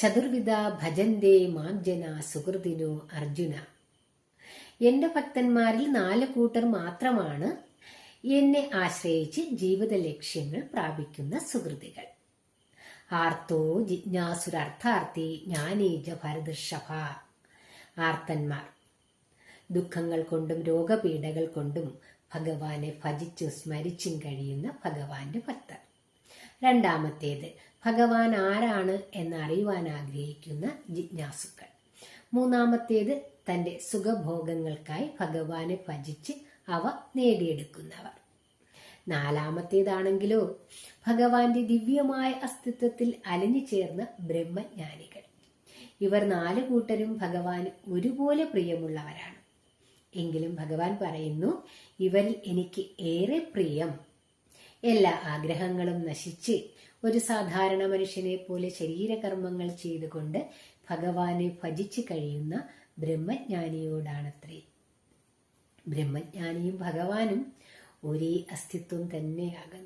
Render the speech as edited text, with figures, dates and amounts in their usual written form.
ചതുർവിധ ഭജന്തേ മാം ജന സുഹൃതിനു അർജുന. എന്റെ ഭക്തന്മാരിൽ 4 കൂട്ടർ മാത്രമാണ് എന്നെ ആശ്രയിച്ച് ജീവിത ലക്ഷ്യങ്ങൾ പ്രാപിക്കുന്ന സുഹൃതികൾ. ആർത്തോ ജിജ്ഞാസുരർത്ഥാർത്ഥി ജ്ഞാനീജ ഭരതർഷഭ. ആർത്തന്മാർ, ദുഃഖങ്ങൾ കൊണ്ടും രോഗപീഠകൾ കൊണ്ടും ഭഗവാനെ ഭജിച്ചും സ്മരിച്ചും കഴിയുന്ന ഭഗവാന്റെ ഭക്തർ. രണ്ടാമത്തേത് ഭഗവാൻ ആരാണ് എന്നറിയുവാൻ ആഗ്രഹിക്കുന്ന ജിജ്ഞാസുക്കൾ. മൂന്നാമത്തേത് തന്റെ സുഖഭോഗങ്ങൾക്കായി ഭഗവാനെ ഭജിച്ച് അവ നേടിയെടുക്കുന്നവർ. നാലാമത്തേതാണെങ്കിലോ ഭഗവാന്റെ ദിവ്യമായ അസ്തിത്വത്തിൽ അലിഞ്ഞു ചേർന്ന ബ്രഹ്മജ്ഞാനികൾ. ഇവർ 4 കൂട്ടരും ഭഗവാന് ഒരുപോലെ പ്രിയമുള്ളവരാണ്. എങ്കിലും ഭഗവാൻ പറയുന്നു, ഇവരിൽ എനിക്ക് ഏറെ പ്രിയം എല്ലാ ആഗ്രഹങ്ങളും നശിച്ച് ഒരു സാധാരണ മനുഷ്യനെ പോലെ ശരീരകർമ്മങ്ങൾ ചെയ്തുകൊണ്ട് ഭഗവാനെ ഭജിച്ച് കഴിയുന്ന ബ്രഹ്മജ്ഞാനിയോടാണത്രേ. ബ്രഹ്മജ്ഞാനിയും ഭഗവാനും ഒരേ അസ്തിത്വം തന്നെയാകുന്നു.